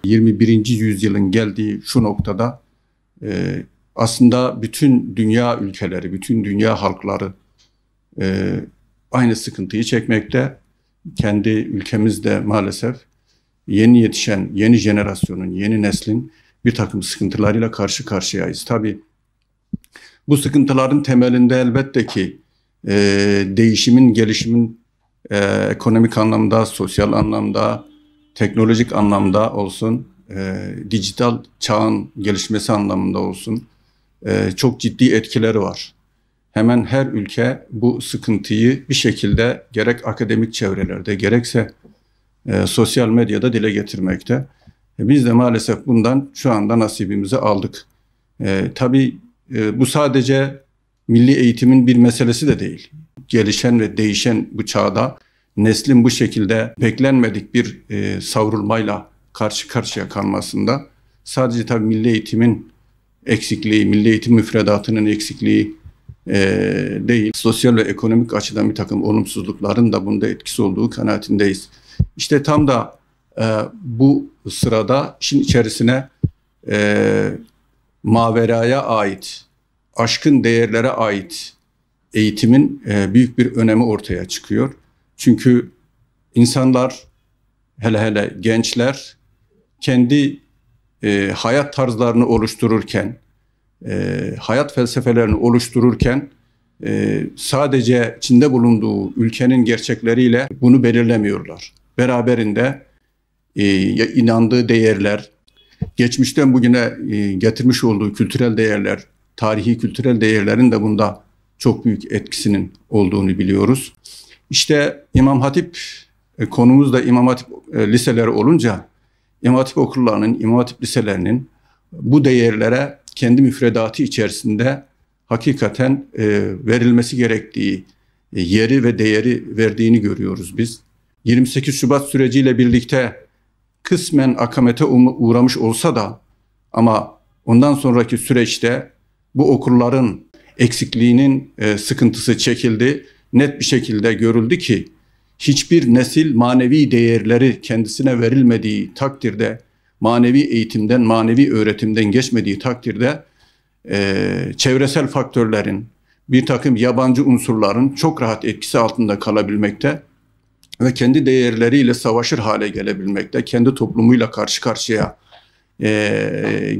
21. yüzyılın geldiği şu noktada aslında bütün dünya ülkeleri, bütün dünya halkları aynı sıkıntıyı çekmekte. Kendi ülkemizde maalesef yeni yetişen, yeni jenerasyonun, yeni neslin bir takım sıkıntılarıyla karşı karşıyayız. Tabii bu sıkıntıların temelinde elbette ki değişimin, gelişimin ekonomik anlamda, sosyal anlamda, teknolojik anlamda olsun, dijital çağın gelişmesi anlamında olsun çok ciddi etkileri var. Hemen her ülke bu sıkıntıyı bir şekilde gerek akademik çevrelerde gerekse sosyal medyada dile getirmekte. Biz de maalesef bundan şu anda nasibimizi aldık. Tabii bu sadece milli eğitimin bir meselesi de değil. Gelişen ve değişen bu çağda neslin bu şekilde beklenmedik bir savrulmayla karşı karşıya kalmasında sadece tabii milli eğitimin eksikliği, milli eğitim müfredatının eksikliği değil, sosyal ve ekonomik açıdan bir takım olumsuzlukların da bunda etkisi olduğu kanaatindeyiz. İşte tam da bu sırada işin içerisine maveraya ait, aşkın değerlere ait eğitimin büyük bir önemi ortaya çıkıyor. Çünkü insanlar, hele hele gençler kendi hayat tarzlarını oluştururken, hayat felsefelerini oluştururken sadece içinde bulunduğu ülkenin gerçekleriyle bunu belirlemiyorlar. Beraberinde inandığı değerler, geçmişten bugüne getirmiş olduğu kültürel değerler, tarihi kültürel değerlerin de bunda çok büyük etkisinin olduğunu biliyoruz. İşte İmam Hatip, konumuz da İmam Hatip liseleri olunca İmam Hatip okullarının, İmam Hatip liselerinin bu değerlere kendi müfredatı içerisinde hakikaten verilmesi gerektiği yeri ve değeri verdiğini görüyoruz biz. 28 Şubat süreciyle birlikte kısmen akamete uğramış olsa da ama ondan sonraki süreçte bu okulların eksikliğinin sıkıntısı çekildi. Net bir şekilde görüldü ki hiçbir nesil manevi değerleri kendisine verilmediği takdirde, manevi eğitimden, manevi öğretimden geçmediği takdirde çevresel faktörlerin, bir takım yabancı unsurların çok rahat etkisi altında kalabilmekte ve kendi değerleriyle savaşır hale gelebilmekte, kendi toplumuyla karşı karşıya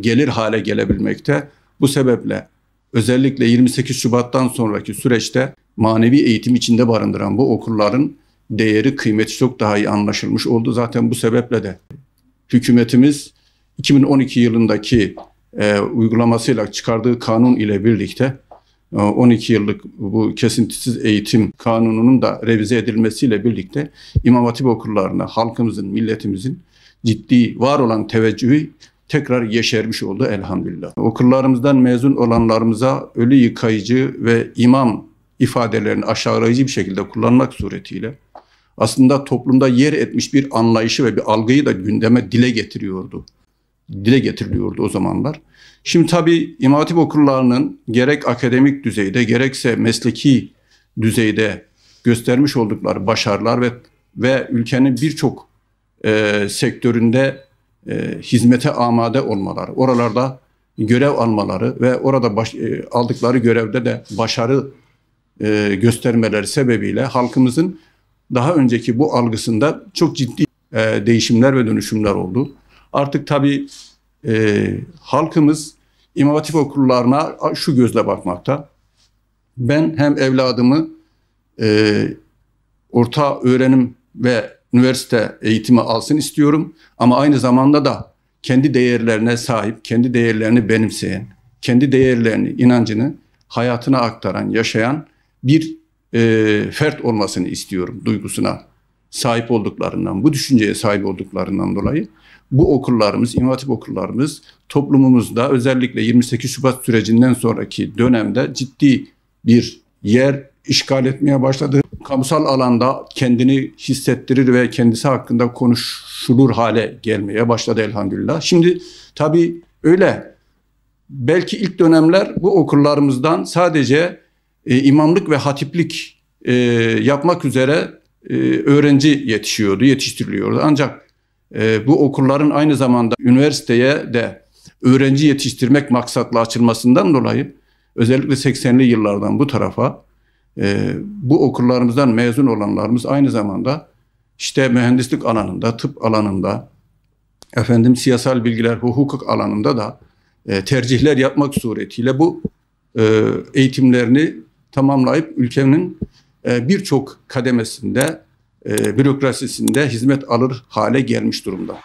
gelir hale gelebilmekte. Bu sebeple özellikle 28 Şubat'tan sonraki süreçte manevi eğitim içinde barındıran bu okulların değeri, kıymeti çok daha iyi anlaşılmış oldu. Zaten bu sebeple de hükümetimiz 2012 yılındaki uygulamasıyla çıkardığı kanun ile birlikte 12 yıllık bu kesintisiz eğitim kanununun da revize edilmesiyle birlikte İmam Hatip okullarına halkımızın, milletimizin ciddi var olan teveccühü tekrar yeşermiş oldu elhamdülillah. Okullarımızdan mezun olanlarımıza ölü yıkayıcı ve imam ifadelerini aşağılayıcı bir şekilde kullanmak suretiyle aslında toplumda yer etmiş bir anlayışı ve bir algıyı da gündeme dile getiriliyordu o zamanlar. Şimdi tabii İmam Hatip okullarının gerek akademik düzeyde gerekse mesleki düzeyde göstermiş oldukları başarılar ve ülkenin birçok sektöründe hizmete amade olmaları, oralarda görev almaları ve orada aldıkları görevde de başarı göstermeleri sebebiyle halkımızın daha önceki bu algısında çok ciddi değişimler ve dönüşümler oldu. Artık tabii halkımız İmam Hatip okullarına şu gözle bakmakta. Ben hem evladımı orta öğrenim ve üniversite eğitimi alsın istiyorum ama aynı zamanda da kendi değerlerine sahip, kendi değerlerini benimseyen, kendi değerlerini, inancını hayatına aktaran, yaşayan bir fert olmasını istiyorum duygusuna sahip olduklarından, bu düşünceye sahip olduklarından dolayı bu okullarımız, İmam Hatip okullarımız toplumumuzda özellikle 28 Şubat sürecinden sonraki dönemde ciddi bir yer işgal etmeye başladı. Kamusal alanda kendini hissettirir ve kendisi hakkında konuşulur hale gelmeye başladı elhamdülillah. Şimdi tabii öyle. Belki ilk dönemler bu okullarımızdan sadece imamlık ve hatiplik yapmak üzere öğrenci yetiştiriliyordu. Ancak Bu okulların aynı zamanda üniversiteye de öğrenci yetiştirmek maksatlı açılmasından dolayı özellikle 80'li yıllardan bu tarafa bu okullarımızdan mezun olanlarımız aynı zamanda işte mühendislik alanında, tıp alanında, siyasal bilgiler, hukuk alanında da tercihler yapmak suretiyle bu eğitimlerini tamamlayıp ülkenin birçok kademesinde, bürokrasisinde hizmet alır hale gelmiş durumda.